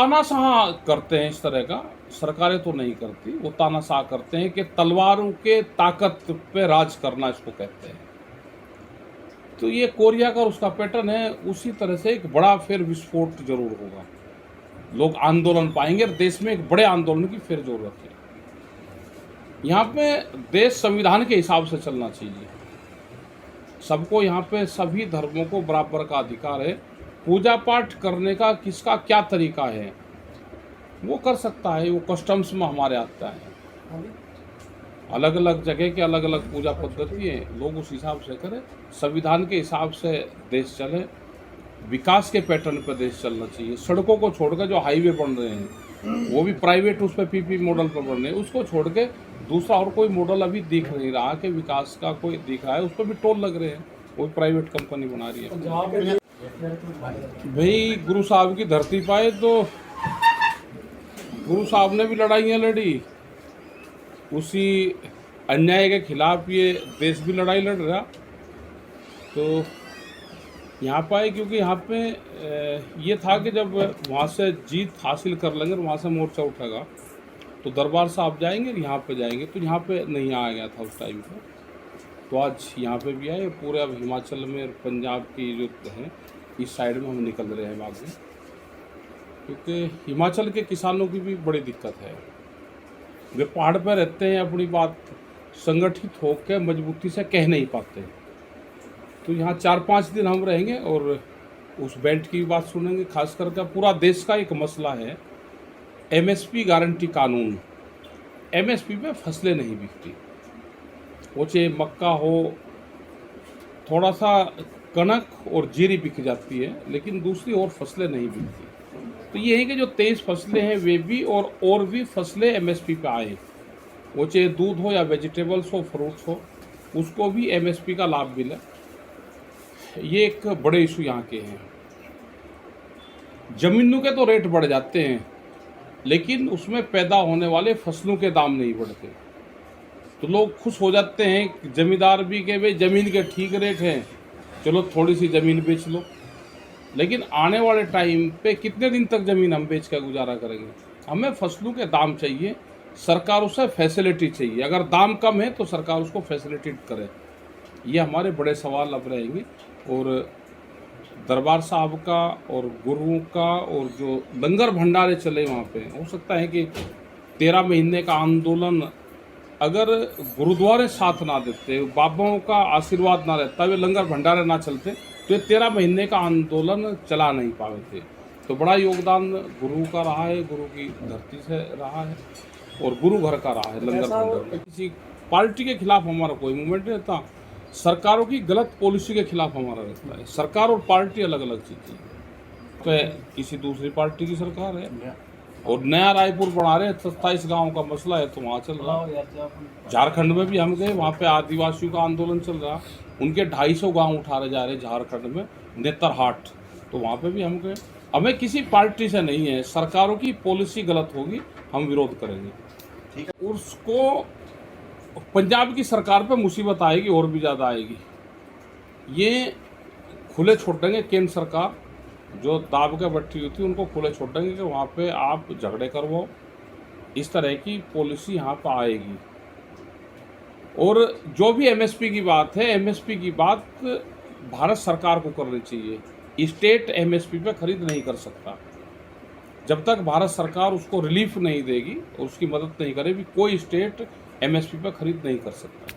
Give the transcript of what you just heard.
तानाशाह करते हैं इस तरह का, सरकारें तो नहीं करती, वो तानाशाह करते हैं कि तलवारों के ताकत पे राज करना इसको कहते हैं। तो ये कोरिया का उसका पैटर्न है, उसी तरह से एक बड़ा फिर विस्फोट जरूर होगा, लोग आंदोलन पाएंगे और देश में एक बड़े आंदोलन की फिर जरूरत है। यहाँ पे देश संविधान के हिसाब से चलना चाहिए, सबको यहाँ पे सभी धर्मों को बराबर का अधिकार है। पूजा पाठ करने का किसका क्या तरीका है वो कर सकता है, वो कस्टम्स में हमारे आता है। अलग अलग जगह के अलग अलग पूजा पद्धति है, लोग उस हिसाब से करें, संविधान के हिसाब से देश चले, विकास के पैटर्न पर देश चलना चाहिए। सड़कों को छोड़कर जो हाईवे बन रहे हैं वो भी प्राइवेट उस पर पीपी मॉडल पर बन रहे हैं, उसको छोड़ के दूसरा और कोई मॉडल अभी दिख नहीं रहा कि विकास का कोई दिख रहा है, उस पर भी टोल लग रहे हैं, वो प्राइवेट कंपनी बना रही है। भाई गुरु साहब की धरती पाए तो गुरु साहब ने भी लड़ाइयाँ लड़ी, उसी अन्याय के खिलाफ ये देश भी लड़ाई लड़ रहा। तो यहाँ पाए क्योंकि यहाँ पे ये था कि जब वहाँ से जीत हासिल कर लेंगे और वहाँ से मोर्चा उठेगा तो दरबार साहब जाएंगे, यहाँ पे जाएंगे, तो यहाँ पे नहीं आया गया था उस टाइम पे, तो आज यहाँ पे भी आए। पूरे अब हिमाचल में और पंजाब की जो है इस साइड में हम निकल रहे हैं बाद में, क्योंकि हिमाचल के किसानों की भी बड़ी दिक्कत है, वे पहाड़ पर रहते हैं, अपनी बात संगठित होकर मजबूती से कह नहीं पाते। तो यहाँ 4-5 दिन हम रहेंगे और उस बेल्ट की बात सुनेंगे। खास करके पूरा देश का एक मसला है एमएसपी गारंटी कानून। एमएसपी पे फसलें नहीं बिकती, वो चाहे मक्का हो, थोड़ा सा कनक और जीरी बिक जाती है, लेकिन दूसरी और फसलें नहीं बिकती। तो ये है कि जो 23 फसलें हैं वे भी और भी फसलें एमएसपी पे आए, वो चाहे दूध हो या वेजिटेबल्स हो, फ्रूट्स हो, उसको भी एमएसपी का लाभ मिले। ये एक बड़े इशू यहाँ के हैं। जमीनों के तो रेट बढ़ जाते हैं, लेकिन उसमें पैदा होने वाले फसलों के दाम नहीं बढ़ते। तो लोग खुश हो जाते हैं, जमींदार भी के भाई ज़मीन के ठीक रेट हैं, चलो थोड़ी सी ज़मीन बेच लो, लेकिन आने वाले टाइम पे कितने दिन तक ज़मीन हम बेच कर गुजारा करेंगे? हमें फसलों के दाम चाहिए, सरकार उसे फैसिलिटी चाहिए। अगर दाम कम है तो सरकार उसको फैसिलिटेट करे। ये हमारे बड़े सवाल अब रहेंगे। और दरबार साहब का और गुरुओं का और जो लंगर भंडारे चले वहाँ पे, हो सकता है कि 13 महीने का आंदोलन अगर गुरुद्वारे साथ ना देते, बाबाओं का आशीर्वाद ना रहता, वे लंगर भंडारे ना चलते, तो ये 13 महीने का आंदोलन चला नहीं पाए थे। तो बड़ा योगदान गुरु का रहा है, गुरु की धरती से रहा है और गुरु घर का रहा है लंगर भंडार। किसी पार्टी के खिलाफ हमारा कोई मूवमेंट नहीं रहता, सरकारों की गलत पॉलिसी के खिलाफ हमारा रहता है। सरकार और पार्टी अलग अलग चीज़ें हैं। तो किसी दूसरी पार्टी की सरकार है और नया रायपुर बना रहे हैं, 27 गाँव का मसला है तो वहाँ चल रहा है। झारखंड में भी हम गए, वहाँ पे आदिवासियों का आंदोलन चल रहा, उनके 250 गाँव उठा रहे जा रहे झारखंड में, नेतरहाट, तो वहाँ पे भी हम गए। हमें किसी पार्टी से नहीं है, सरकारों की पॉलिसी गलत होगी हम विरोध करेंगे। उसको पंजाब की सरकार पे मुसीबत आएगी और भी ज़्यादा आएगी। ये खुले छोड़ देंगे, केंद्र सरकार जो दाब के बैठी हुई थी उनको खुले छोड़ देंगे कि वहाँ पे आप झगड़े करवाओ, इस तरह की पॉलिसी यहाँ पर आएगी। और जो भी एमएसपी की बात है, एमएसपी की बात भारत सरकार को करनी चाहिए। स्टेट एमएसपी पे खरीद नहीं कर सकता जब तक भारत सरकार उसको रिलीफ नहीं देगी और उसकी मदद नहीं करेगी, कोई स्टेट एमएसपी पे खरीद नहीं कर सकता।